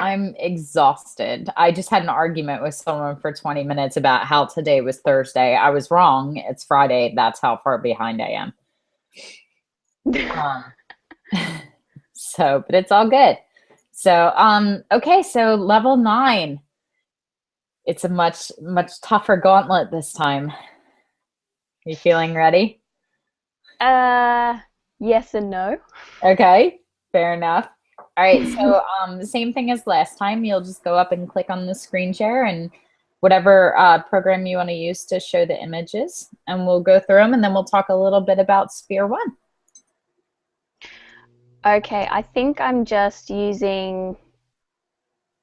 I'm exhausted. I just had an argument with someone for 20 minutes about how today was Thursday. I was wrong. It's Friday. That's how far behind I am. Um, but it's all good. So, okay, so level 9. It's a much tougher gauntlet this time. You feeling ready? Yes and no. Okay, fair enough. All right, so the same thing as last time. You'll just go up and click on the screen share and whatever program you want to use to show the images, and we'll go through them, and then we'll talk a little bit about Sphere 1. Okay, I think I'm just using,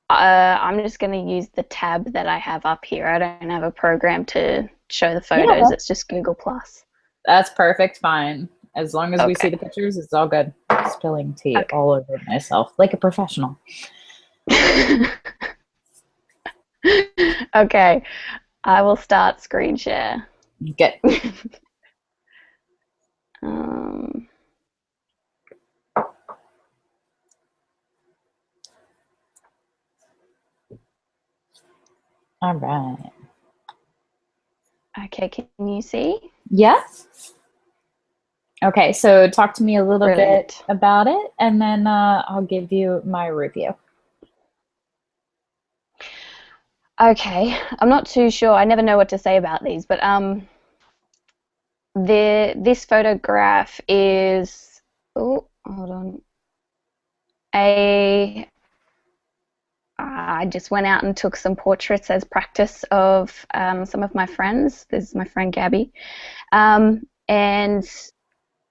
I'm just going to use the tab that I have up here. I don't have a program to show the Yeah, photos. It's just Google Plus. that's perfect, fine. As long as we see Okay. the pictures, it's all good. Spilling tea Okay. all over myself like a professional. Okay, I will start screen share. Good. Um, All right. okay, can you see? Yes. Okay, so talk to me a little bit Brilliant. about it, and then I'll give you my review. Okay, I'm not too sure. I never know what to say about these, but this photograph is, oh, hold on. I just went out and took some portraits as practice of some of my friends. This is my friend Gabby, and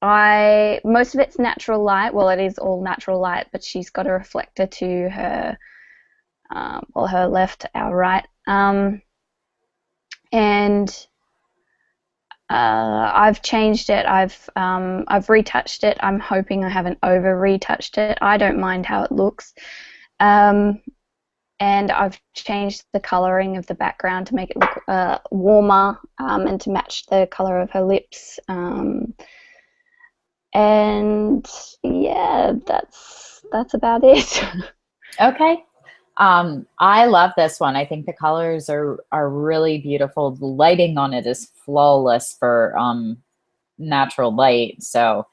most of it's natural light. Well, it is all natural light, but she's got a reflector to her, her left, our right, and I've changed it. I've retouched it. I'm hoping I haven't over retouched it. I don't mind how it looks. And I've changed the coloring of the background to make it look warmer and to match the color of her lips. And yeah, that's about it. Okay. I love this one. I think the colors are really beautiful. The lighting on it is flawless for natural light. So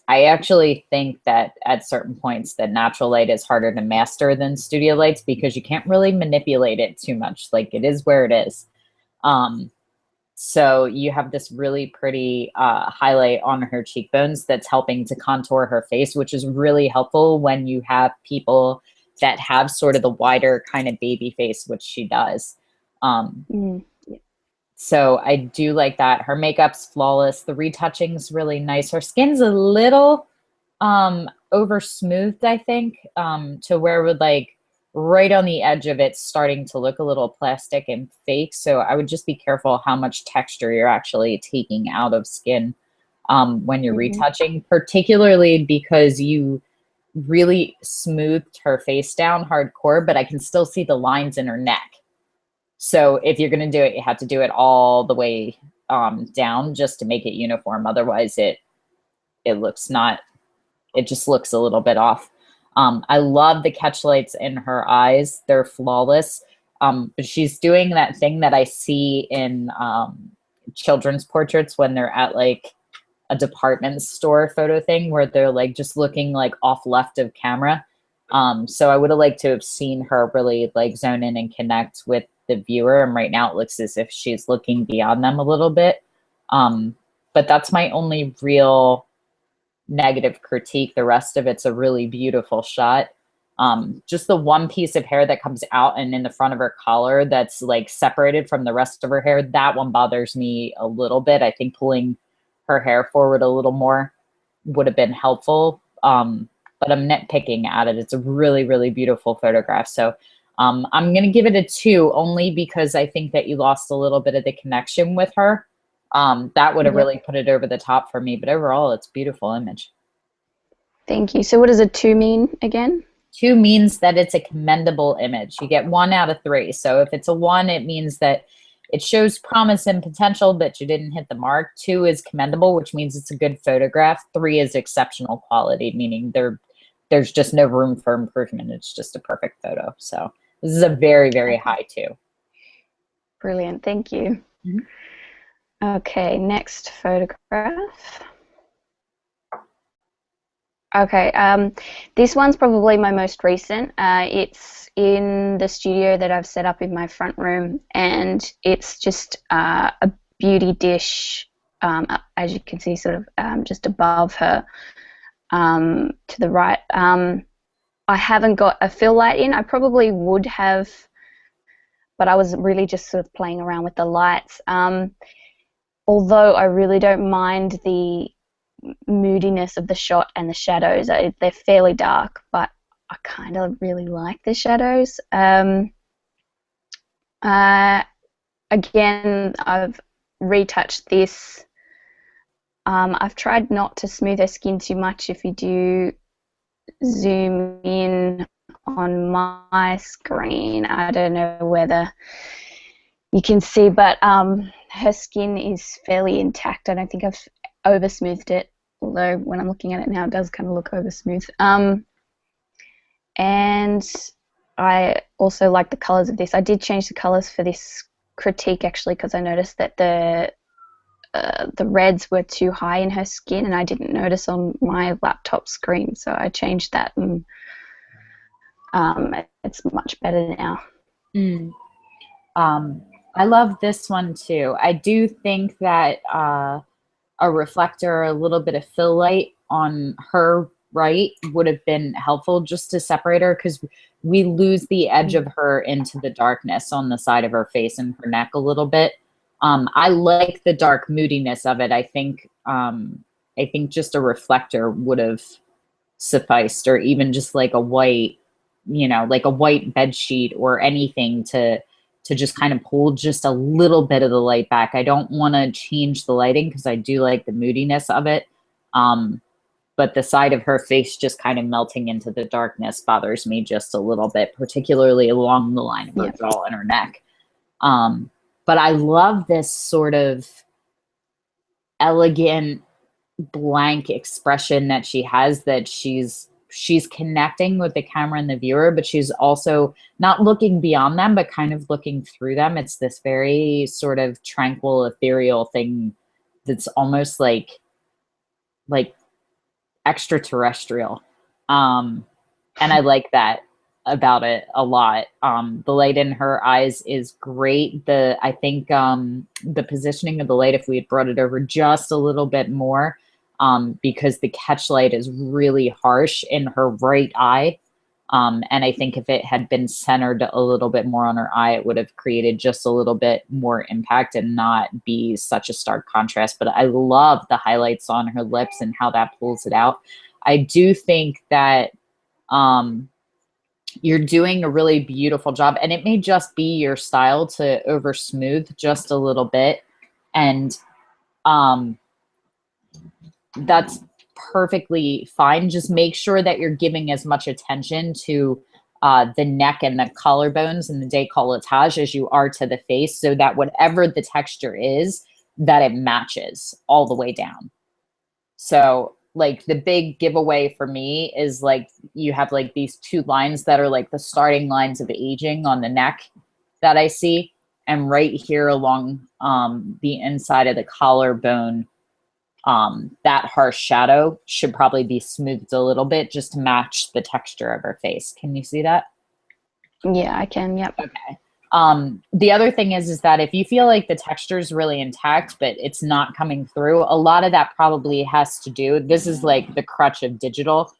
I actually think that at certain points that natural light is harder to master than studio lights because you can't really manipulate it too much. Like it is where it is. So you have this really pretty highlight on her cheekbones that's helping to contour her face, which is really helpful when you have people that have sort of the wider kind of baby face, which she does. Mm. So I do like that. Her makeup's flawless. The retouching's really nice. Her skin's a little over smoothed, I think, to where it would like right on the edge of it starting to look a little plastic and fake. So I would just be careful how much texture you're actually taking out of skin when you're Mm-hmm. retouching, particularly because you really smoothed her face down hardcore, but I can still see the lines in her neck. So if you're going to do it, you have to do it all the way down just to make it uniform. Otherwise it looks not, it just looks a little bit off. I love the catch lights in her eyes. They're flawless. But she's doing that thing that I see in children's portraits when they're at like a department store photo thing where they're like just looking like off left of camera. So I would have liked to have seen her really like zone in and connect with the viewer. And right now it looks as if she's looking beyond them a little bit. But that's my only real negative critique. The rest of it's a really beautiful shot. Just the one piece of hair that comes out and in the front of her collar that's like separated from the rest of her hair, that one bothers me a little bit. I think pulling her hair forward a little more would have been helpful. But I'm nitpicking at it. It's a really, really beautiful photograph. So I'm going to give it a 2 only because I think that you lost a little bit of the connection with her. That would have Yep. really put it over the top for me. But overall, it's a beautiful image. Thank you. So what does a 2 mean again? 2 means that it's a commendable image. You get 1 out of 3. So if it's a 1, it means that it shows promise and potential, but you didn't hit the mark. 2 is commendable, which means it's a good photograph. 3 is exceptional quality, meaning they're there's just no room for improvement. It's just a perfect photo. So this is a very, very high 2. Brilliant. Thank you. Mm-hmm. Okay, next photograph. Okay, this one's probably my most recent. It's in the studio that I've set up in my front room, and it's just a beauty dish, as you can see, sort of just above her to the right. I haven't got a fill light in. I probably would have, but I was really just sort of playing around with the lights. Although I really don't mind the moodiness of the shot and the shadows. They're fairly dark, but I kind of really like the shadows. Again, I've retouched this. I've tried not to smooth her skin too much. If you do zoom in on my screen, I don't know whether you can see, but her skin is fairly intact. I don't think I've over smoothed it, although when I'm looking at it now it does kind of look over smooth. And I also like the colors of this. I did change the colors for this critique actually, because I noticed that the reds were too high in her skin and I didn't notice on my laptop screen, so I changed that, and it's much better now. I love this one too. I do think that a reflector, a little bit of fill light on her right would have been helpful just to separate her, because we lose the edge of her into the darkness on the side of her face and her neck a little bit. I like the dark moodiness of it. I think just a reflector would have sufficed, or even just like a white, like a white bed sheet or anything to just kind of pull just a little bit of the light back. I don't want to change the lighting because I do like the moodiness of it. But the side of her face just kind of melting into the darkness bothers me just a little bit, particularly along the line of her jaw and her neck. But I love this sort of elegant, blank expression that she has, that she's connecting with the camera and the viewer, but she's also not looking beyond them, but kind of looking through them. It's this very sort of tranquil, ethereal thing that's almost like extraterrestrial. And I like that about it a lot. The light in her eyes is great. I think the positioning of the light, if we had brought it over just a little bit more, because the catch light is really harsh in her right eye. And I think if it had been centered a little bit more on her eye, it would have created just a little bit more impact and not be such a stark contrast. But I love the highlights on her lips and how that pulls it out. I do think that you're doing a really beautiful job, and it may just be your style to over smooth just a little bit. And that's perfectly fine. Just make sure that you're giving as much attention to the neck and the collarbones and the décolletage as you are to the face, so that whatever the texture is, that it matches all the way down. So like the big giveaway for me is like you have like these 2 lines that are like the starting lines of aging on the neck that I see. And right here along the inside of the collarbone, that harsh shadow should probably be smoothed a little bit just to match the texture of her face. Can you see that? Yeah, I can. Yep. Okay. The other thing is that if you feel like the texture is really intact, but it's not coming through, a lot of that probably has to do, this is like the crutch of digital,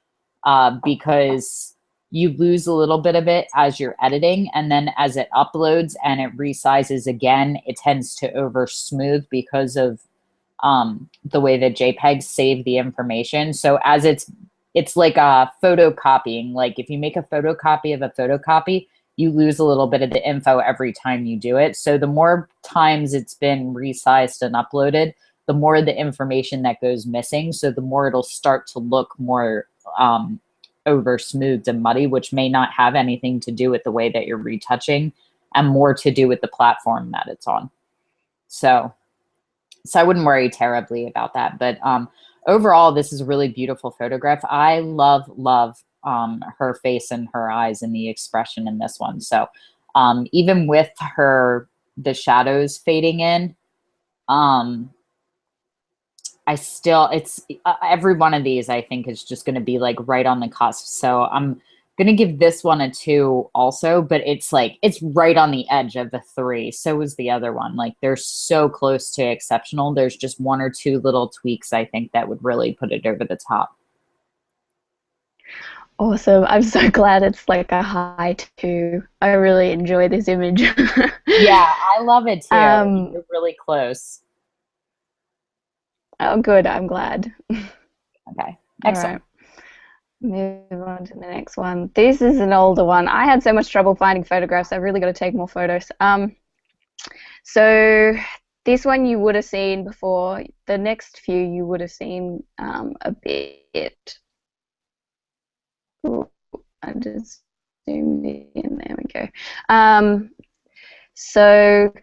because you lose a little bit of it as you're editing. And then as it uploads and it resizes again, it tends to over smooth because of the way that JPEGs save the information. So as it's like a photocopying, like if you make a photocopy of a photocopy, you lose a little bit of the info every time you do it. So the more times it's been resized and uploaded, the more the information that goes missing. So the more it'll start to look more over smoothed and muddy, which may not have anything to do with the way that you're retouching and more to do with the platform that it's on. So I wouldn't worry terribly about that. But overall, this is a really beautiful photograph. I love her face and her eyes and the expression in this one. So even with the shadows fading in, I still, every one of these I think is just going to be like right on the cusp. So I'm going to give this one a 2 also, but it's right on the edge of the 3. So is the other one. Like they're so close to exceptional. There's just 1 or 2 little tweaks I think that would really put it over the top. Awesome. I'm so glad it's like a high 2. I really enjoy this image. Yeah, I love it too. You're really close. Oh, good. I'm glad. Okay, excellent. All right. Move on to the next one. This is an older one. I had so much trouble finding photographs. I really got to take more photos. So this one you would have seen before. The next few you would have seen a bit. Ooh, I just zoomed in. There we go. So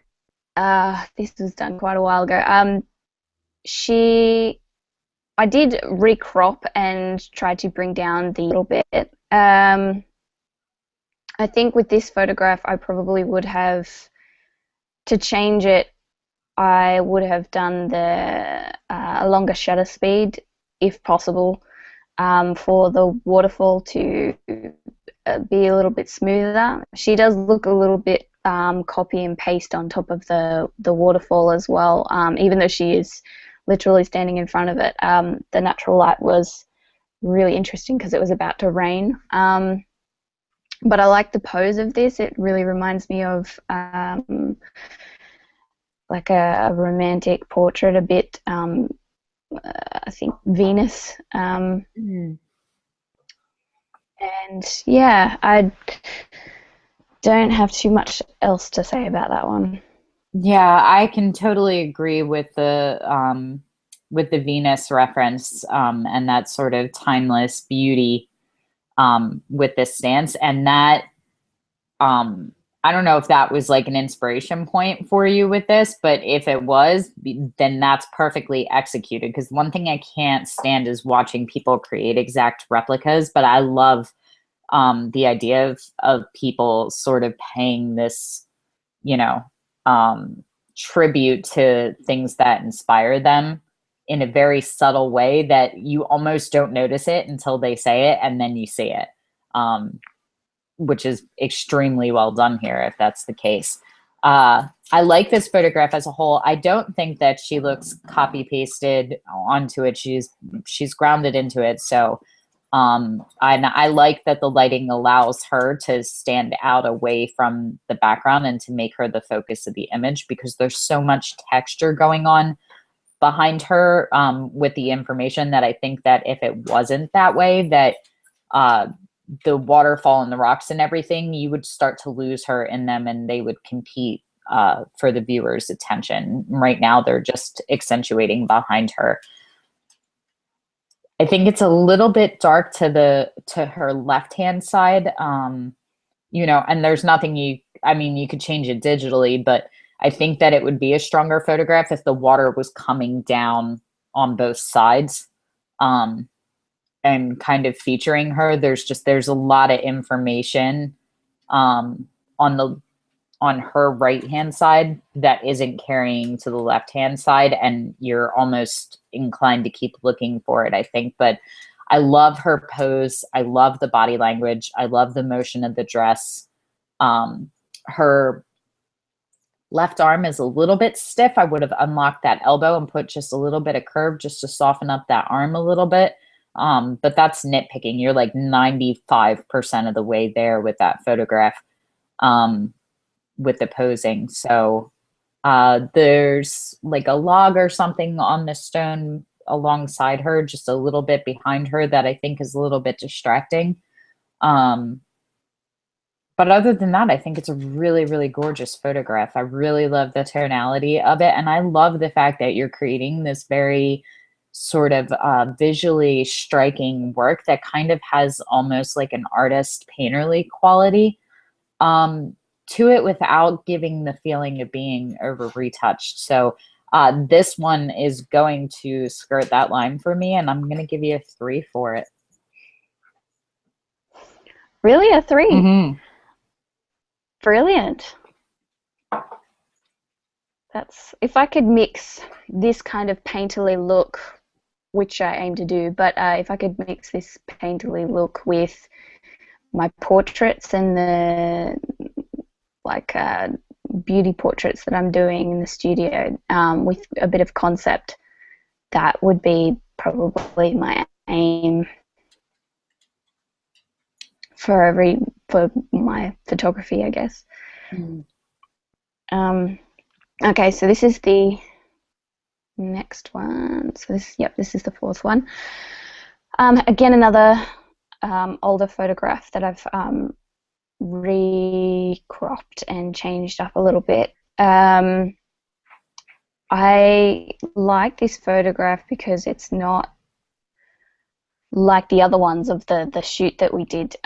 this was done quite a while ago. I did recrop and try to bring down the little bit. I think with this photograph, I probably would have, to change it, I would have done a longer shutter speed, if possible, for the waterfall to be a little bit smoother. She does look a little bit copy and paste on top of the waterfall as well, even though she is literally standing in front of it. The natural light was really interesting because it was about to rain. But I like the pose of this. It really reminds me of like a romantic portrait, a bit, I think, Venus. And yeah, I don't have too much else to say about that one. Yeah, I can totally agree with the Venus reference and that sort of timeless beauty with this stance. And that I don't know if that was like an inspiration point for you with this, but if it was, then that's perfectly executed. Because one thing I can't stand is watching people create exact replicas, but I love the idea of people sort of paying this, you know, tribute to things that inspire them in a very subtle way that you almost don't notice it until they say it, and then you see it, which is extremely well done here if that's the case. I like this photograph as a whole. I don't think that she looks copy pasted onto it. She's grounded into it. So and I like that the lighting allows her to stand out away from the background and to make her the focus of the image, because there's so much texture going on behind her with the information that I think that if it wasn't that way, that the waterfall and the rocks and everything, you would start to lose her in them and they would compete for the viewer's attention. Right now, they're just accentuating behind her. I think it's a little bit dark to her left-hand side, you know, and there's nothing you could change it digitally, but I think that it would be a stronger photograph if the water was coming down on both sides and kind of featuring her. There's a lot of information on her right-hand side that isn't carrying to the left-hand side, and you're almost inclined to keep looking for it, I think. But I love her pose. I love the body language. I love the motion of the dress. Her left arm is a little bit stiff. I would have unlocked that elbow and put just a little bit of curve just to soften up that arm a little bit. But that's nitpicking. You're like 95% of the way there with that photograph. With the posing. So there's like a log or something on the stone alongside her, just a little bit behind her, that I think is a little bit distracting. But other than that, I think it's a really, really gorgeous photograph. I really love the tonality of it. And I love the fact that you're creating this very sort of visually striking work that kind of has almost like an artist painterly quality to it without giving the feeling of being over retouched. So this one is going to skirt that line for me, and I'm going to give you a 3 for it. Really, a 3? Mm-hmm. Brilliant. That's, if I could mix this kind of painterly look, which I aim to do, but if I could mix this painterly look with my portraits and the like beauty portraits that I'm doing in the studio, with a bit of concept, that would be probably my aim for my photography, I guess. Okay, so this is the next one. So this is the fourth one. Again, another older photograph that I've recropped and changed up a little bit. I like this photograph because it's not like the other ones of the shoot that we did,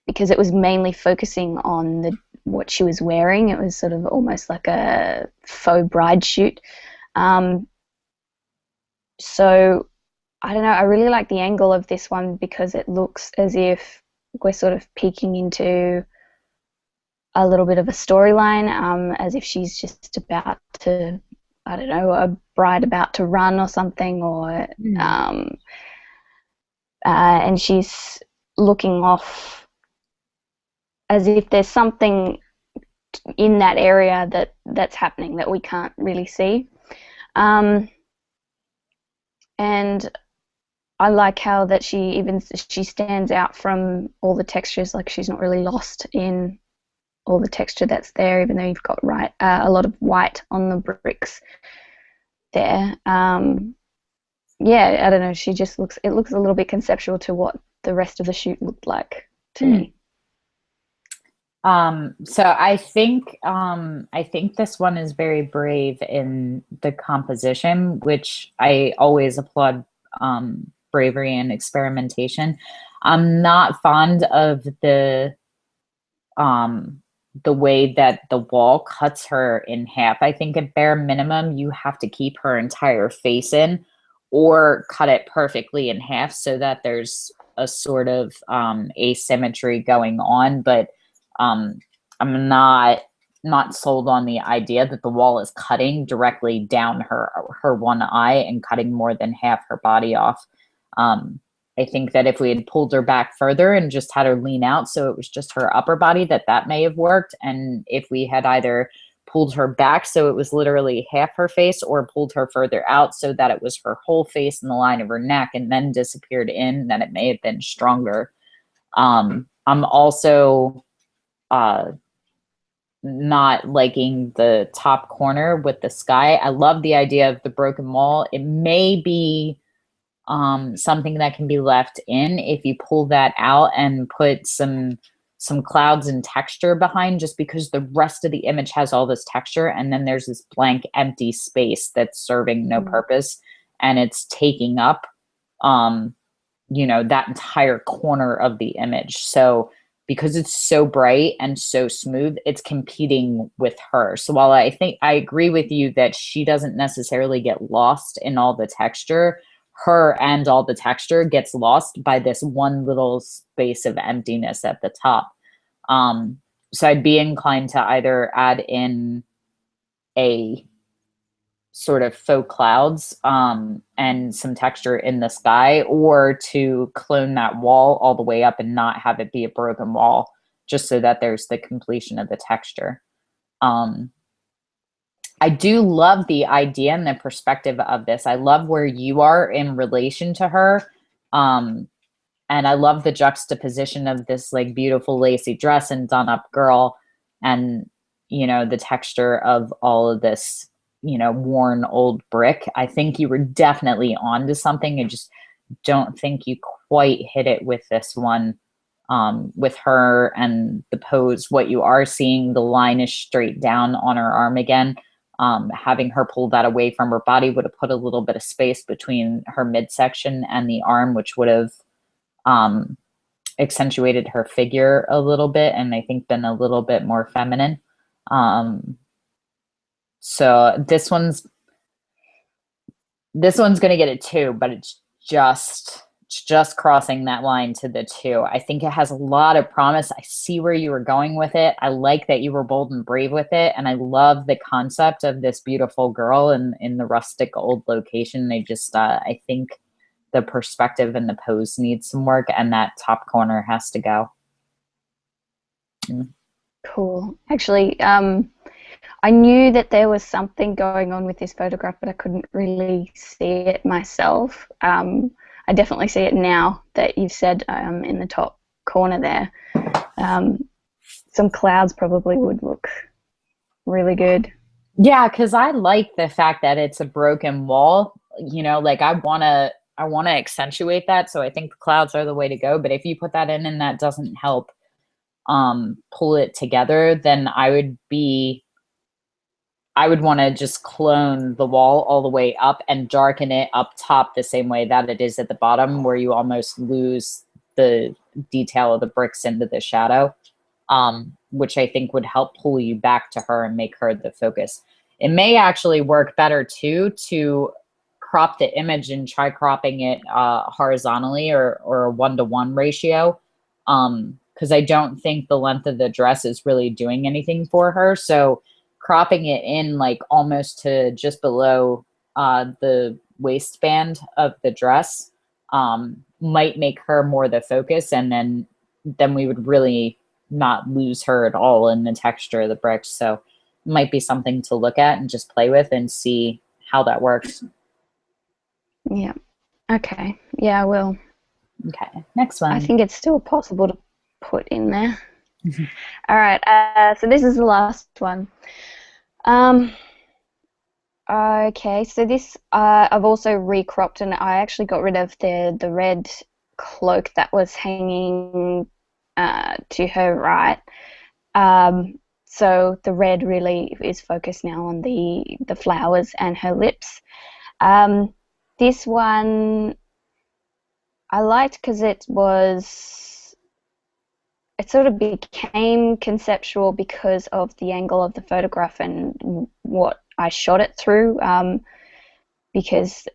because it was mainly focusing on what she was wearing. It was sort of almost like a faux bride shoot. So I don't know, I really like the angle of this one because it looks as if we're sort of peeking into a little bit of a storyline, as if she's just about to, I don't know, a bride about to run or something, or and she's looking off as if there's something in that area that's happening that we can't really see. And I like how that she stands out from all the textures, like she's not really lost in all the texture that's there, even though you've got a lot of white on the bricks there. Yeah, I don't know, she just looks a little bit conceptual to what the rest of the shoot looked like to me. So I think this one is very brave in the composition, which I always applaud, bravery and experimentation. I'm not fond of the way that the wall cuts her in half. I think at bare minimum, you have to keep her entire face in or cut it perfectly in half so that there's a sort of asymmetry going on. But I'm not sold on the idea that the wall is cutting directly down her one eye and cutting more than half her body off. I think that if we had pulled her back further and just had her lean out so it was just her upper body, that may have worked. And if we had either pulled her back so it was literally half her face, or pulled her further out so that it was her whole face and the line of her neck and then disappeared in, then it may have been stronger. I'm also not liking the top corner with the sky. I love the idea of the broken wall. It may be something that can be left in if you pull that out and put some clouds and texture behind, just because the rest of the image has all this texture and then there's this blank empty space that's serving no purpose, and it's taking up that entire corner of the image. So because it's so bright and so smooth, it's competing with her. So while I think I agree with you that she doesn't necessarily get lost in all the texture, her and all the texture gets lost by this one little space of emptiness at the top. So I'd be inclined to either add in a sort of faux clouds and some texture in the sky, or to clone that wall all the way up and not have it be a broken wall, just so that there's the completion of the texture. I do love the idea and the perspective of this. I love where you are in relation to her. And I love the juxtaposition of this like beautiful lacy dress and done up girl, and, the texture of all of this, worn old brick. I think you were definitely onto something. I just don't think you quite hit it with this one, with her and the pose. What you are seeing, the line is straight down on her arm again. Having her pull that away from her body would have put a little bit of space between her midsection and the arm, which would have accentuated her figure a little bit, and I think been a little bit more feminine. So this one's going to get it too, but it's just just crossing that line to the 2. I think it has a lot of promise. I see where you were going with it. I like that you were bold and brave with it. And I love the concept of this beautiful girl in the rustic old location. I think the perspective and the pose needs some work, and that top corner has to go. Cool. Actually, I knew that there was something going on with this photograph, but I couldn't really see it myself. I definitely see it now that you've said in the top corner there. Some clouds probably would look really good. Yeah, because I like the fact that it's a broken wall. You know, like I wanna accentuate that. So I think the clouds are the way to go. But if you put that in and that doesn't help pull it together, then I would want to just clone the wall all the way up and darken it up top the same way that it is at the bottom, where you almost lose the detail of the bricks into the shadow, which I think would help pull you back to her and make her the focus. It may actually work better too to crop the image and try cropping it horizontally or a 1-to-1 ratio, because I don't think the length of the dress is really doing anything for her. So cropping it in like almost to just below the waistband of the dress might make her more the focus, and then we would really not lose her at all in the texture of the bricks. So it might be something to look at and just play with and see how that works. Yeah. Okay. Yeah, I will. Okay, next one. I think it's still possible to put in there. All right. So this is the last one. Okay, so this I've also recropped, and I actually got rid of the red cloak that was hanging to her right. So the red really is focused now on the flowers and her lips. This one I liked because it sort of became conceptual because of the angle of the photograph and what I shot it through, because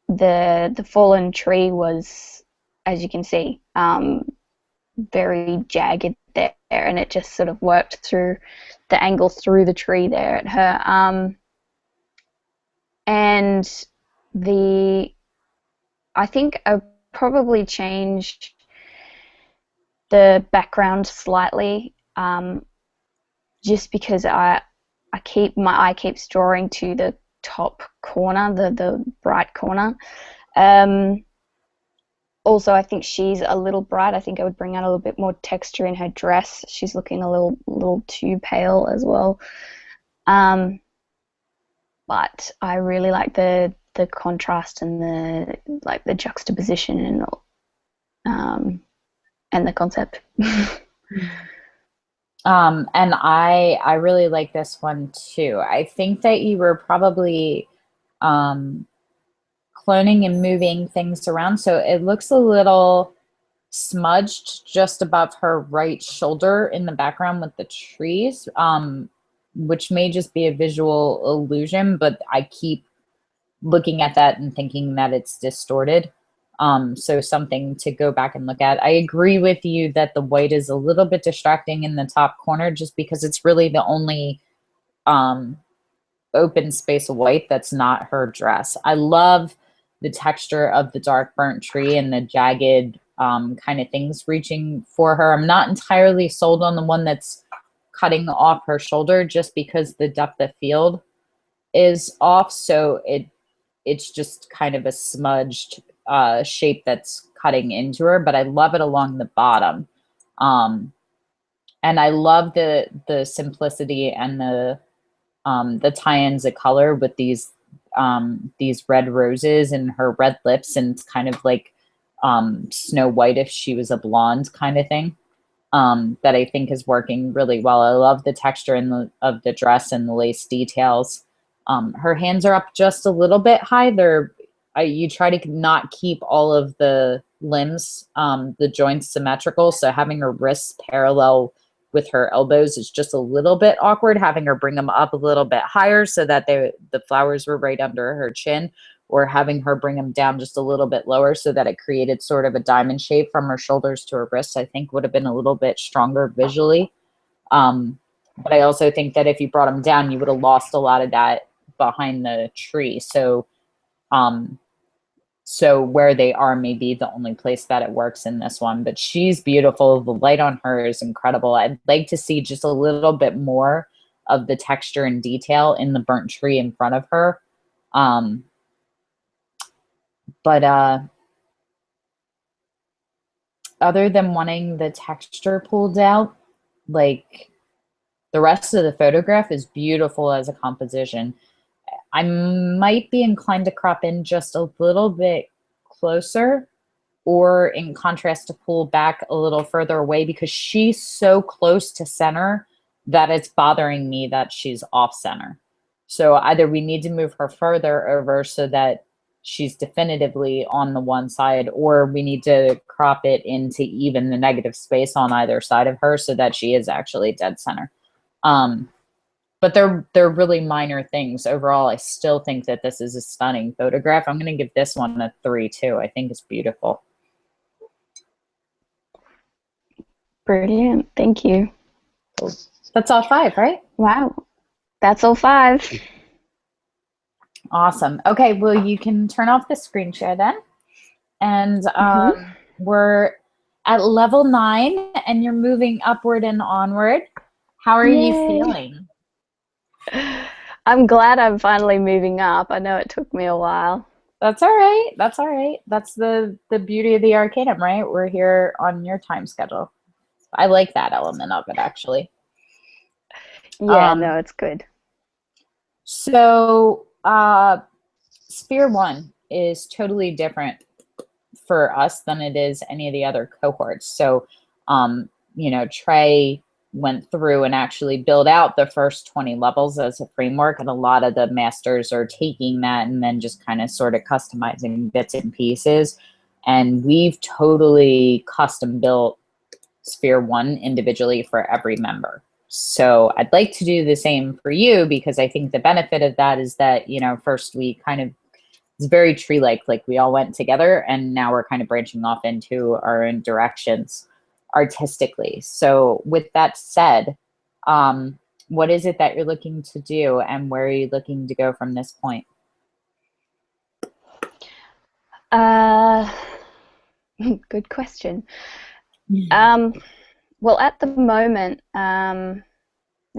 the fallen tree was, as you can see, very jagged there, and it just sort of worked through the angle through the tree there at her. And I think I probably changed the background slightly, just because my eye keeps drawing to the top corner, the bright corner. Also, I think she's a little bright. I think I would bring out a little bit more texture in her dress. She's looking a little too pale as well. But I really like the contrast and the juxtaposition and the concept. And I really like this one too. I think that you were probably cloning and moving things around, so it looks a little smudged just above her right shoulder in the background with the trees, which may just be a visual illusion, but I keep looking at that and thinking that it's distorted. So something to go back and look at. I agree with you that the white is a little bit distracting in the top corner, just because it's really the only open space of white that's not her dress. I love the texture of the dark burnt tree and the jagged kind of things reaching for her. I'm not entirely sold on the one that's cutting off her shoulder, just because the depth of field is off. So it's just kind of a smudged shape that's cutting into her, but I love it along the bottom. And I love the simplicity and the tie-ins of color with these red roses and her red lips, and it's kind of like Snow White if she was a blonde kind of thing, that I think is working really well. I love the texture of the dress and the lace details. Her hands are up just a little bit high. You try to not keep all of the limbs, the joints symmetrical, so having her wrists parallel with her elbows is just a little bit awkward. Having her bring them up a little bit higher so that the flowers were right under her chin or having her bring them down just a little bit lower so that it created sort of a diamond shape from her shoulders to her wrists, I think would have been a little bit stronger visually. But I also think that if you brought them down, you would have lost a lot of that behind the tree. So, so where they are may be the only place that it works in this one, but she's beautiful. The light on her is incredible. I'd like to see just a little bit more of the texture and detail in the burnt tree in front of her. But other than wanting the texture pulled out, like the rest of the photograph is beautiful as a composition. I might be inclined to crop in just a little bit closer, or in contrast to pull back a little further away, because she's so close to center that it's bothering me that she's off center. So either we need to move her further over so that she's definitively on the one side, or we need to crop it into even the negative space on either side of her so that she is actually dead center. But they're really minor things. Overall, I still think that this is a stunning photograph. I'm going to give this one a 3 too. I think it's beautiful. Brilliant. Thank you. That's all 5, right? Wow. That's all 5. Awesome. Okay, well, you can turn off the screen share then. And we're at level 9, and you're moving upward and onward. How are you feeling? I'm glad I'm finally moving up. I know it took me a while. That's all right. That's all right. That's the beauty of the Arcanum, right? We're here on your time schedule. I like that element of it, actually. Yeah, no, it's good. So Sphere 1 is totally different for us than it is any of the other cohorts. So, you know, Trey went through and actually built out the first 20 levels as a framework, and a lot of the masters are taking that and then just kind of sort of customizing bits and pieces. And we've totally custom built Sphere 1 individually for every member. So I'd like to do the same for you, because I think the benefit of that is that, you know, first we kind of, it's very tree-like, like we all went together, and now we're kind of branching off into our own directions artistically. So with that said, what is it that you're looking to do, and where are you looking to go from this point? Good question. Well, at the moment,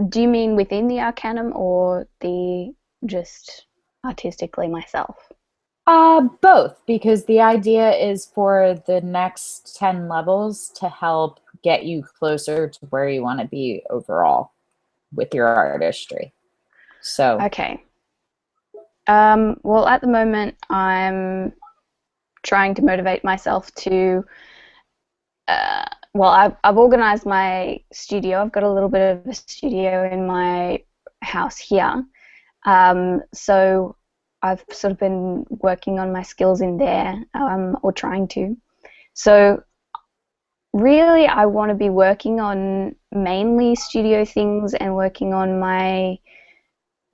do you mean within the Arcanum, or the just artistically myself? Both, because the idea is for the next 10 levels to help get you closer to where you want to be overall with your artistry. So okay. Well, at the moment, I'm trying to motivate myself to well, I've organized my studio. I've got a little bit of a studio in my house here. So I've sort of been working on my skills in there, or trying to. So really, I want to be working on mainly studio things and working on my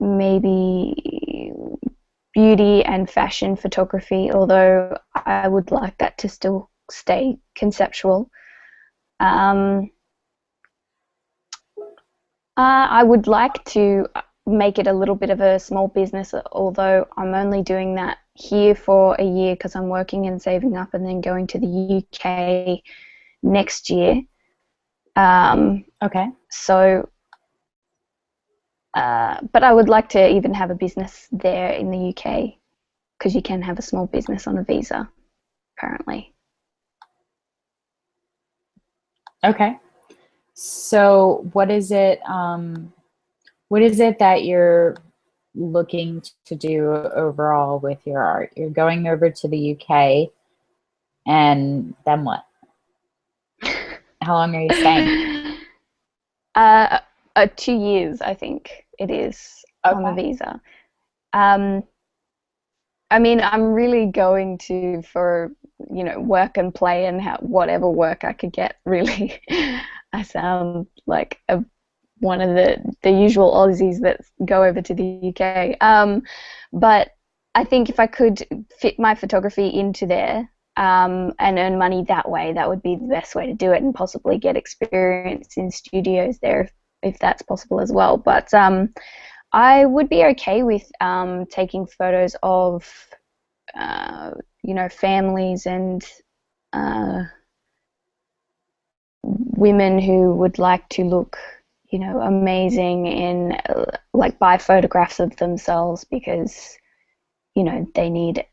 maybe beauty and fashion photography, although I would like that to still stay conceptual. I would like to make it a little bit of a small business, although I'm only doing that here for a year because I'm working and saving up and then going to the UK next year. okay. So, but I would like to even have a business there in the UK, because you can have a small business on a visa, apparently. Okay. So what is it that you're looking to do overall with your art? You're going over to the UK, and then what? How long are you staying? 2 years, I think it is, on the visa. I mean, I'm really going to for, you know, work and play and whatever work I could get, really. I sound like one of the usual Aussies that go over to the UK. But I think if I could fit my photography into there, and earn money that way, that would be the best way to do it, and possibly get experience in studios there if that's possible as well. But I would be okay with taking photos of, families and uh, women who would like to look, amazing in, like, buy photographs of themselves because, they need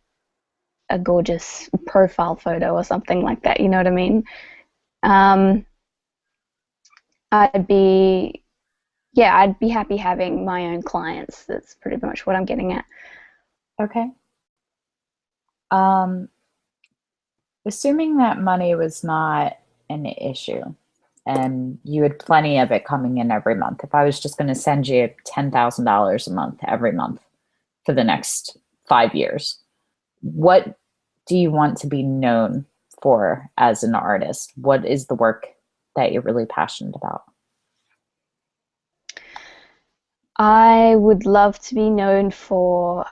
a gorgeous profile photo or something like that. You know what I mean? Um, I'd be, yeah, I'd be happy having my own clients. That's pretty much what I'm getting at. Okay. Um, Assuming that money was not an issue and you had plenty of it coming in every month, if I was just going to send you $10,000 a month every month for the next 5 years, what do you want to be known for as an artist? What is the work that you're really passionate about? I would love to be known for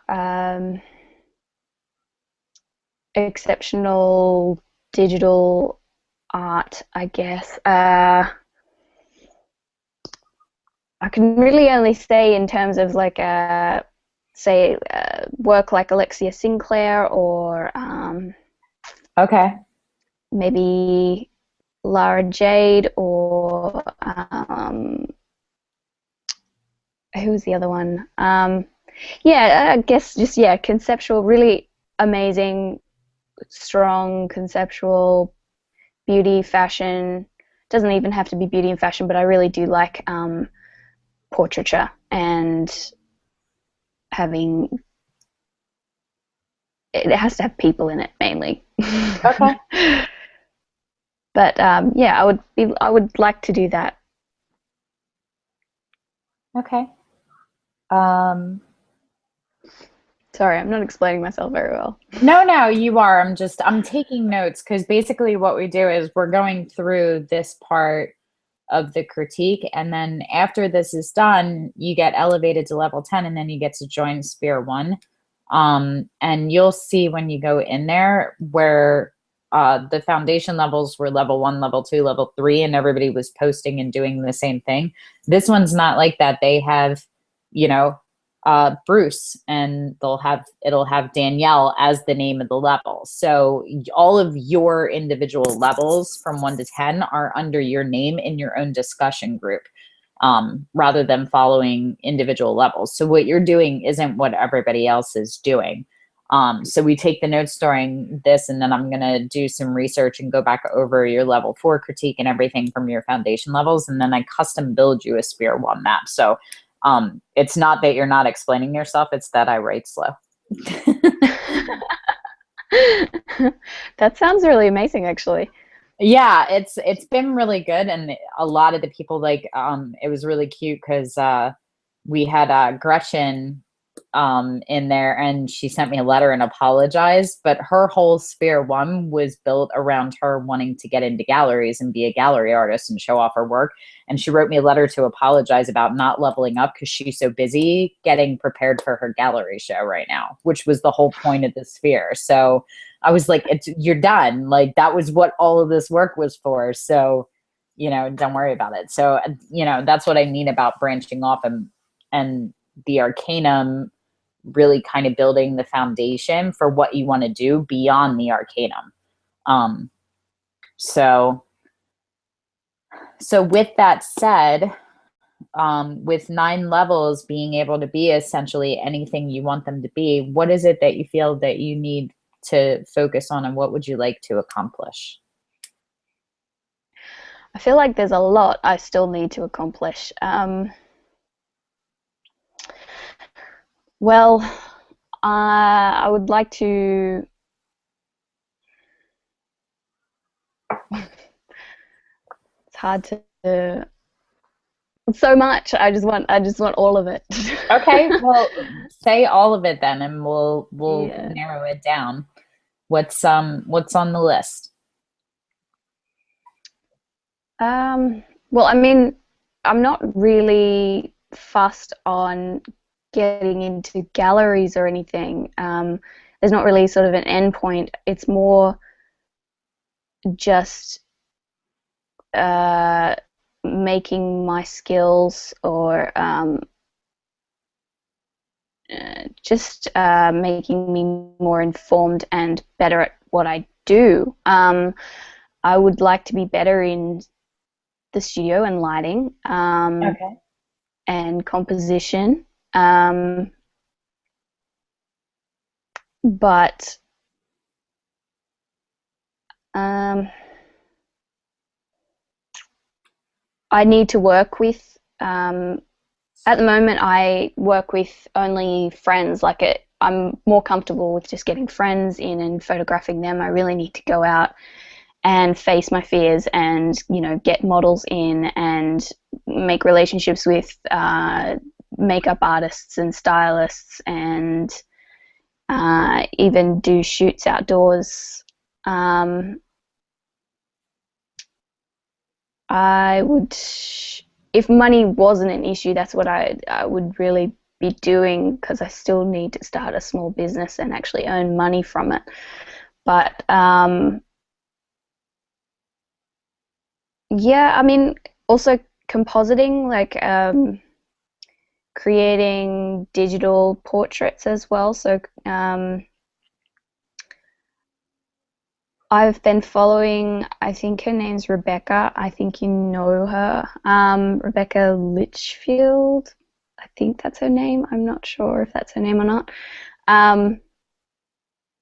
exceptional digital art, I guess. I can really only say in terms of like work like Alexia Sinclair or Okay. maybe Lara Jade or who was the other one? Yeah, I guess just, yeah, conceptual, really amazing, strong conceptual beauty, fashion. Doesn't even have to be beauty and fashion, but I really do like portraiture and having it has to have people in it mainly. Okay. But yeah, I would like to do that. Okay. Um, Sorry, I'm not explaining myself very well. no, you are. I'm taking notes because basically what we do is we're going through this part of the critique, and then after this is done, you get elevated to level 10, and then you get to join Sphere 1. And you'll see when you go in there where the foundation levels were level 1, level 2, level 3, and everybody was posting and doing the same thing. This one's not like that. They have, you know, Bruce, and it'll have Danielle as the name of the level. So all of your individual levels from 1 to 10 are under your name in your own discussion group, rather than following individual levels. So what you're doing isn't what everybody else is doing. So we take the notes during this, and then I'm going to do some research and go back over your level 4 critique and everything from your foundation levels. And then I custom build you a Sphere 1 map. So it's not that you're not explaining yourself, it's that I write slow. That sounds really amazing, actually. Yeah, it's been really good, and a lot of the people, like, it was really cute because we had Gretchen in there, and she sent me a letter and apologized, but her whole Sphere 1 was built around her wanting to get into galleries and be a gallery artist and show off her work. And she wrote me a letter to apologize about not leveling up because she's so busy getting prepared for her gallery show right now, which was the whole point of the Sphere. So I was like, you're done. Like, that was what all of this work was for. So, don't worry about it. So, that's what I mean about branching off, and the Arcanum really kind of building the foundation for what you want to do beyond the Arcanum. So with that said, with 9 levels being able to be essentially anything you want them to be, what is it that you feel that you need to focus on, and what would you like to accomplish? I feel like there's a lot I still need to accomplish. Well, I would like to. It's hard to. So much. I just want all of it. Okay, well, say all of it then, and we'll Yeah. narrow it down. What's on the list? Well, I mean, I'm not really fussed on getting into galleries or anything. There's not really sort of an end point. It's more just making my skills, or just making me more informed and better at what I do. I would like to be better in the studio and lighting, Okay. and composition. But I need to work with, at the moment I work with only friends. I'm more comfortable with just getting friends in and photographing them. I really need to go out and face my fears and, get models in and make relationships with makeup artists and stylists, and even do shoots outdoors. I would, if money wasn't an issue, that's what I would really be doing, because I still need to start a small business and actually earn money from it. But yeah, I mean, also compositing, creating digital portraits as well. So I've been following, I think her name's Rebecca. I think you know her. Rebecca Litchfield. I think that's her name. I'm not sure if that's her name or not.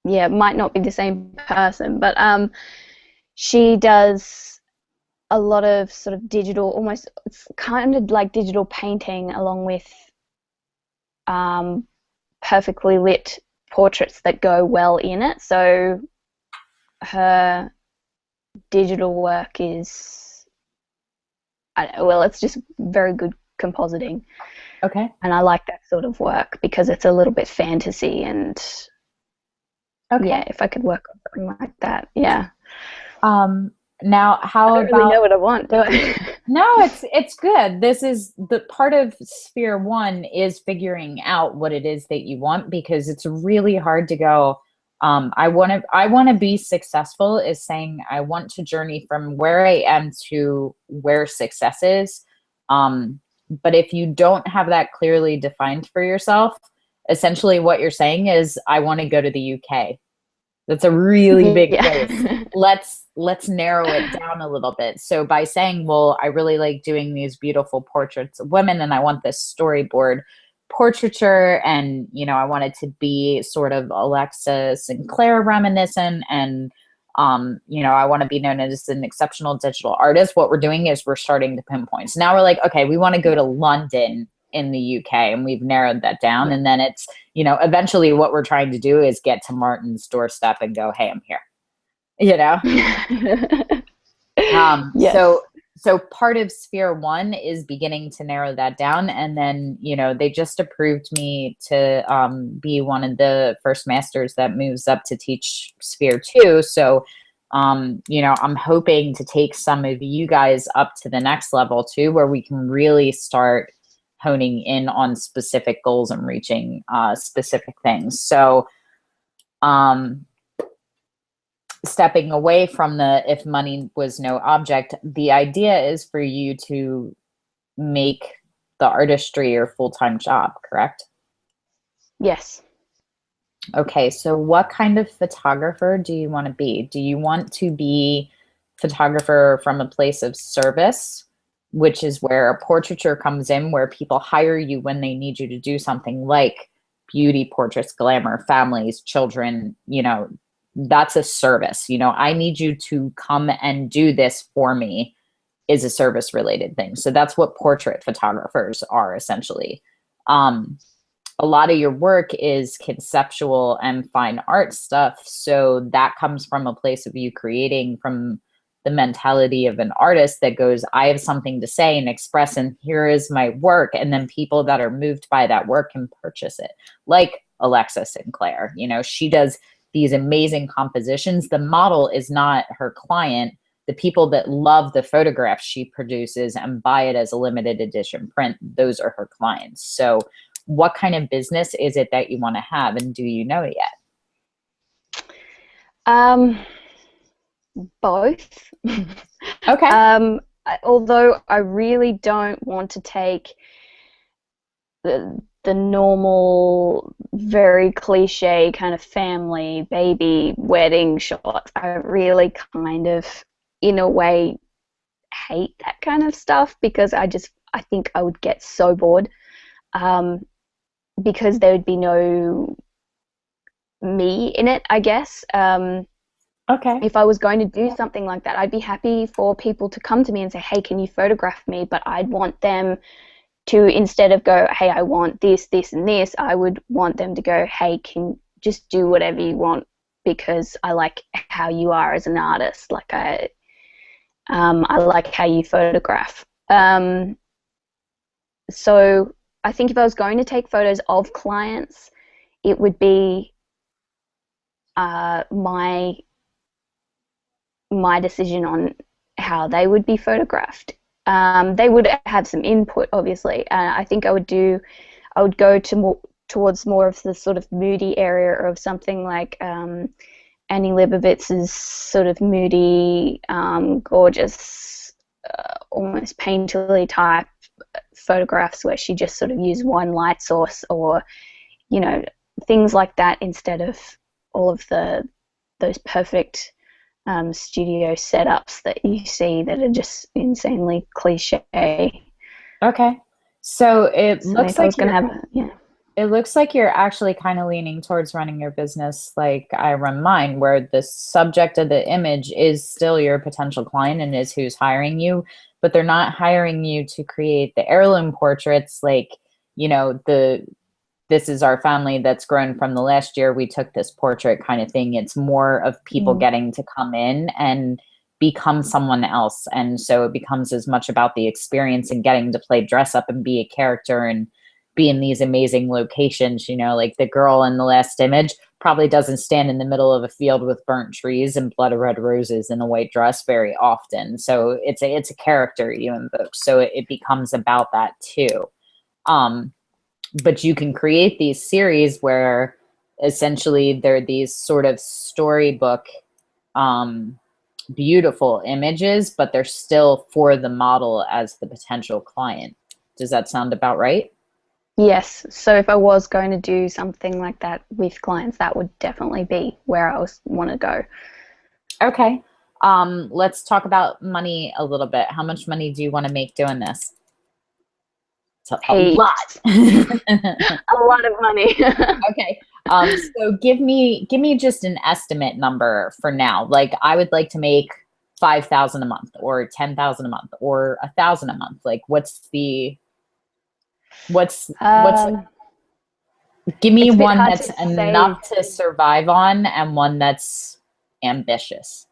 Yeah, it might not be the same person, but she does a lot of sort of digital, almost, it's kind of like digital painting, along with perfectly lit portraits that go well in it. So her digital work is, I don't know, well, it's just very good compositing. Okay. And I like that sort of work because it's a little bit fantasy, and Okay. yeah, if I could work on something like that, yeah. Now, how I don't about? really know what I want, do I? No, it's good. This is the part of sphere one, is figuring out what it is that you want, because it's really hard to go, I want to be successful, is saying I want to journey from where I am to where success is. But if you don't have that clearly defined for yourself, essentially what you're saying is, I want to go to the UK. That's a really big place. Yeah. Let's narrow it down a little bit. So by saying, well, I really like doing these beautiful portraits of women, and I want this storyboard portraiture, and I want it to be sort of Alexa Sinclair reminiscent, and I want to be known as an exceptional digital artist. What we're doing is we're starting to pinpoint. So now we're like, okay, we want to go to London in the UK, and we've narrowed that down. Yeah. And then it's, eventually what we're trying to do is get to Martin's doorstep and go, hey, I'm here, Yes. So part of sphere one is beginning to narrow that down. And then, they just approved me to be one of the first masters that moves up to teach sphere two. So, I'm hoping to take some of you guys up to the next level too, where we can really start honing in on specific goals and reaching specific things. So, stepping away from the if money was no object, the idea is for you to make the artistry your full-time job, correct? Yes. Okay, so what kind of photographer do you want to be? Do you want to be photographer from a place of service, which is where a portraiture comes in, where people hire you when they need you to do something like beauty portraits, glamour, families, children, that's a service. I need you to come and do this for me, is a service related thing. So that's what portrait photographers are essentially. A lot of your work is conceptual and fine art stuff. So that comes from a place of you creating from the mentality of an artist that goes, I have something to say and express, and here is my work. And then people that are moved by that work can purchase it. Like Alexa Sinclair, she does these amazing compositions. The model is not her client. The people that love the photographs she produces and buy it as a limited edition print, those are her clients. So what kind of business is it that you want to have, and do you know it yet? Both. Okay. Although I really don't want to take the normal, very cliche kind of family, baby, wedding shots. I really kind of, in a way, hate that kind of stuff because I think I would get so bored, because there would be no me in it, I guess. Okay. If I was going to do something like that, I'd be happy for people to come to me and say, hey, can you photograph me? But I'd want them to, instead of go, hey, I want this, this, and this, I would want them to go, hey, can just do whatever you want because I like how you are as an artist. Like I like how you photograph. So I think if I was going to take photos of clients, it would be my decision on how they would be photographed. They would have some input, obviously. I think I would go towards more of the sort of moody area of something like Annie Leibovitz's sort of moody, gorgeous, almost painterly type photographs where she just sort of used one light source, or things like that, instead of all of those perfect studio setups that you see that are just insanely cliche. Okay. So it looks like it looks like you're actually kind of leaning towards running your business like I run mine, where the subject of the image is still your potential client and is who's hiring you, but they're not hiring you to create the heirloom portraits like, this is our family that's grown from the last year, we took this portrait kind of thing. It's more of people getting to come in and become someone else. And so it becomes as much about the experience and getting to play dress up and be a character and be in these amazing locations. Like the girl in the last image probably doesn't stand in the middle of a field with burnt trees and blood red roses in a white dress very often. So it's a character you invoke. So it becomes about that too. But you can create these series where essentially they're these sort of storybook, beautiful images, but they're still for the model as the potential client. Does that sound about right? Yes. So if I was going to do something like that with clients, that would definitely be where I want to go. Okay. Let's talk about money a little bit. How much money do you want to make doing this? A lot. A lot of money. Okay. So give me just an estimate number for now. Like I would like to make 5,000 a month or 10,000 a month or 1,000 a month. Like give me one that's enough to survive on and one that's ambitious.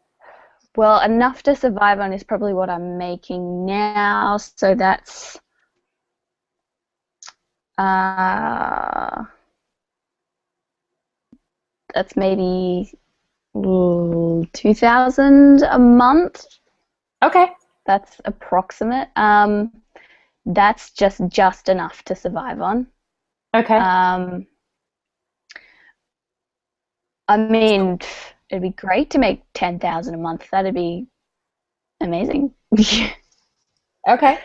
Well, enough to survive on is probably what I'm making now. So that's maybe 2,000 a month. Okay. That's approximate. That's just enough to survive on. Okay. I mean, it'd be great to make 10,000 a month. That'd be amazing. Okay.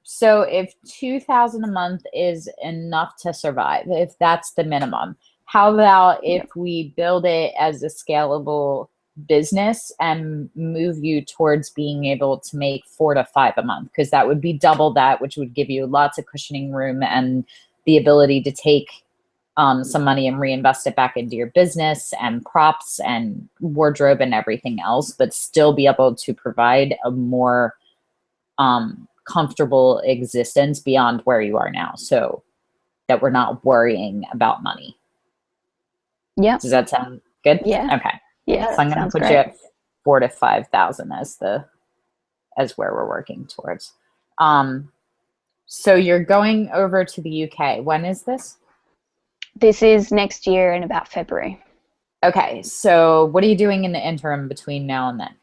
So if 2,000 a month is enough to survive, if that's the minimum, how about if we build it as a scalable business and move you towards being able to make 4 to 5 a month? Because that would be double that, which would give you lots of cushioning room and the ability to take some money and reinvest it back into your business and props and wardrobe and everything else, but still be able to provide a more comfortable existence beyond where you are now, so that we're not worrying about money. Yeah. Does that sound good? Yeah. Okay. Yeah. So I'm going to put you at 4,000 to 5,000 as where we're working towards. So you're going over to the UK. When is this? This is next year in about February. Okay. So what are you doing in the interim between now and then?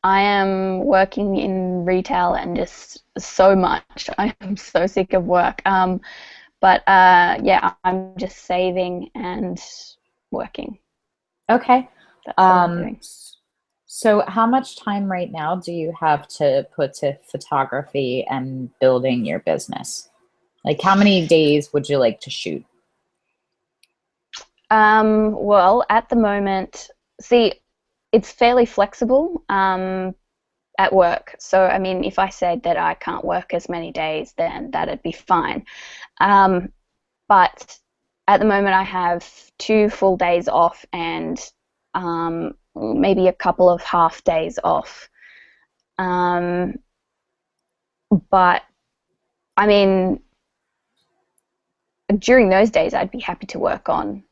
I am working in retail and just so much. I'm so sick of work. But yeah, I'm just saving and working. Okay. That's what I'm doing. So how much time right now do you have to put to photography and building your business? Like how many days would you like to shoot? Well, at the moment, see, it's fairly flexible at work. So, I mean, if I said that I can't work as many days, then that'd be fine. But at the moment, I have 2 full days off and maybe a couple of half days off. But I mean, during those days, I'd be happy to work on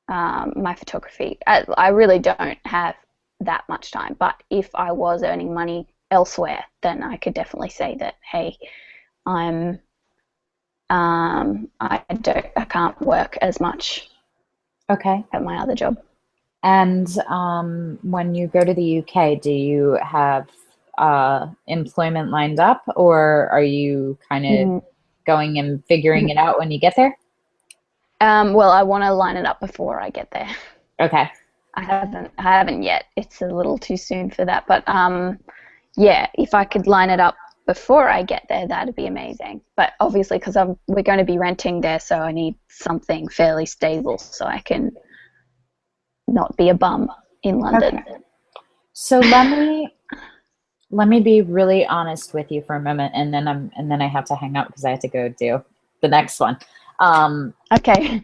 my photography. I really don't have that much time, but if I was earning money elsewhere, then I could definitely say that, hey, I can't work as much Okay. at my other job. And when you go to the UK, do you have employment lined up, or are you kind of going and figuring it out when you get there? Well, I want to line it up before I get there. Okay. I haven't yet. It's a little too soon for that, but yeah, if I could line it up before I get there, that'd be amazing. But obviously, because we're going to be renting there, so I need something fairly stable so I can not be a bum in London. Okay. So let me be really honest with you for a moment, and then I have to hang up because I have to go do the next one. Okay.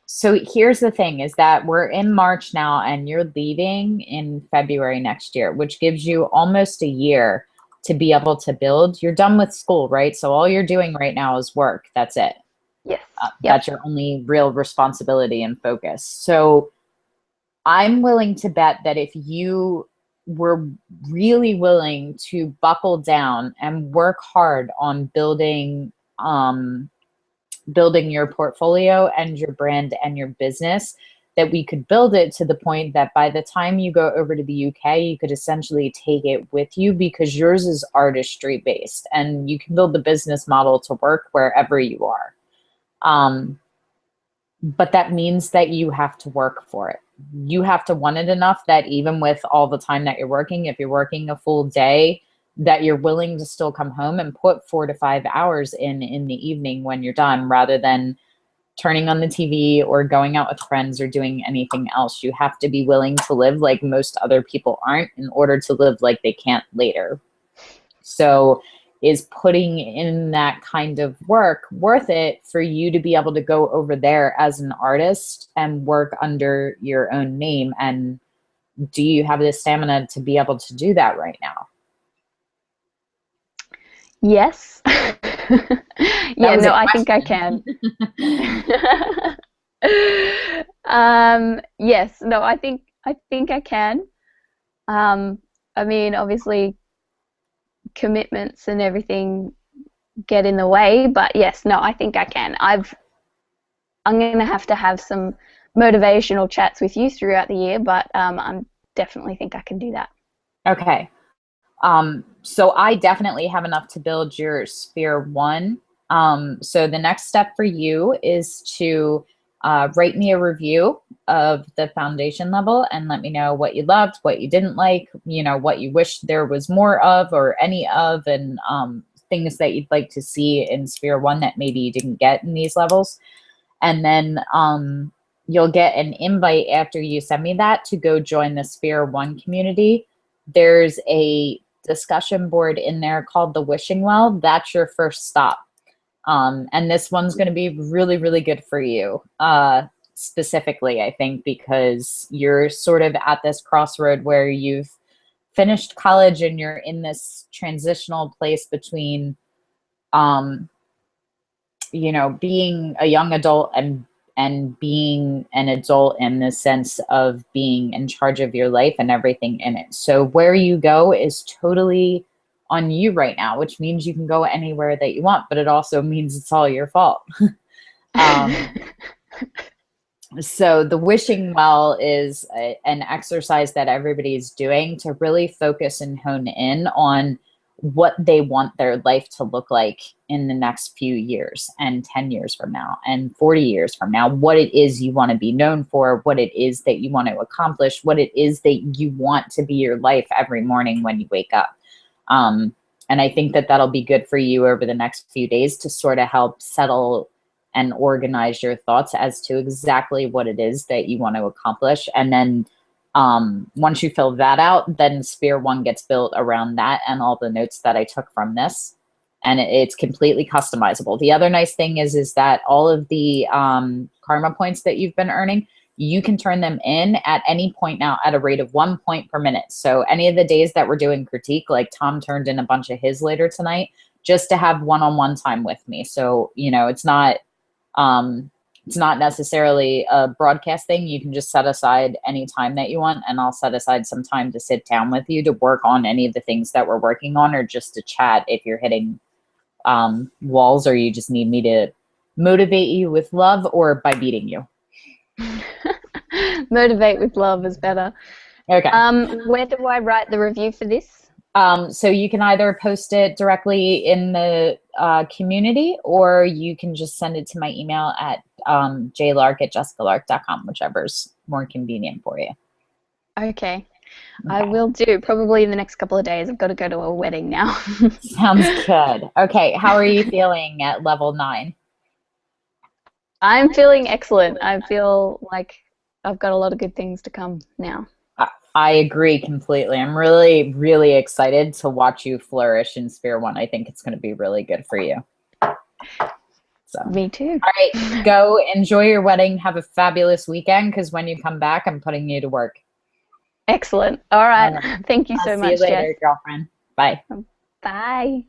So here's the thing is that we're in March now and you're leaving in February next year, which gives you almost a year to be able to build. You're done with school, right? So all you're doing right now is work. That's it. Yes. That's your only real responsibility and focus. So I'm willing to bet that if you were really willing to buckle down and work hard on building your portfolio and your brand and your business, that we could build it to the point that by the time you go over to the UK, you could essentially take it with you, because yours is artistry based and you can build the business model to work wherever you are. But that means that you have to work for it. You have to want it enough that even with all the time that you're working, if you're working a full day, that you're willing to still come home and put 4 to 5 hours in the evening when you're done, rather than turning on the TV or going out with friends or doing anything else. You have to be willing to live like most other people aren't in order to live like they can't later. So is putting in that kind of work worth it for you to be able to go over there as an artist and work under your own name? And do you have the stamina to be able to do that right now? Yes. Yeah, no, I think I can. Yes, no, I think I can. I mean, obviously commitments and everything get in the way, but yes, no, I think I can. I'm going to have some motivational chats with you throughout the year, but I definitely think I can do that. Okay. So I definitely have enough to build your Sphere 1. So the next step for you is to write me a review of the foundation level and let me know what you loved, what you didn't like, what you wish there was more of or any of, and things that you'd like to see in Sphere 1 that maybe you didn't get in these levels. And then you'll get an invite after you send me that to go join the Sphere 1 community. There's a discussion board in there called the Wishing Well. That's your first stop. And this one's going to be really, really good for you, specifically, I think, because you're sort of at this crossroad where you've finished college and you're in this transitional place between, being a young adult and being an adult in the sense of being in charge of your life and everything in it. So where you go is totally on you right now, which means you can go anywhere that you want, but it also means it's all your fault. So the wishing well is an exercise that everybody's doing to really focus and hone in on what they want their life to look like in the next few years and 10 years from now and 40 years from now, what it is you want to be known for, what it is that you want to accomplish, what it is that you want to be your life every morning when you wake up. And I think that that'll be good for you over the next few days to sort of help settle and organize your thoughts as to exactly what it is that you want to accomplish. And then once you fill that out, then Sphere 1 gets built around that and all the notes that I took from this. And it's completely customizable. The other nice thing is that all of the karma points that you've been earning, you can turn them in at any point now at a rate of 1 point per minute. So any of the days that we're doing critique, like Tom turned in a bunch of his later tonight, just to have one-on-one time with me. So, you know, it's not necessarily a broadcast thing. You can just set aside any time that you want, and I'll set aside some time to sit down with you to work on any of the things that we're working on, or just to chat if you're hitting walls or you just need me to motivate you with love or by beating you. Motivate with love is better. Okay. Where do I write the review for this? So you can either post it directly in the community, or you can just send it to my email at JLark@JessicaLark.com, whichever's more convenient for you. Okay. I will do, probably in the next couple of days. I've got to go to a wedding now. Sounds good. Okay, how are you feeling at level 9? I'm feeling excellent. I feel like I've got a lot of good things to come now. I agree completely. I'm really, really excited to watch you flourish in Sphere 1. I think it's going to be really good for you. So. Me too. All right, go enjoy your wedding. Have a fabulous weekend, because when you come back, I'm putting you to work. Excellent. All right. Thank you so much, See you later, Jess. girlfriend. Bye. Bye.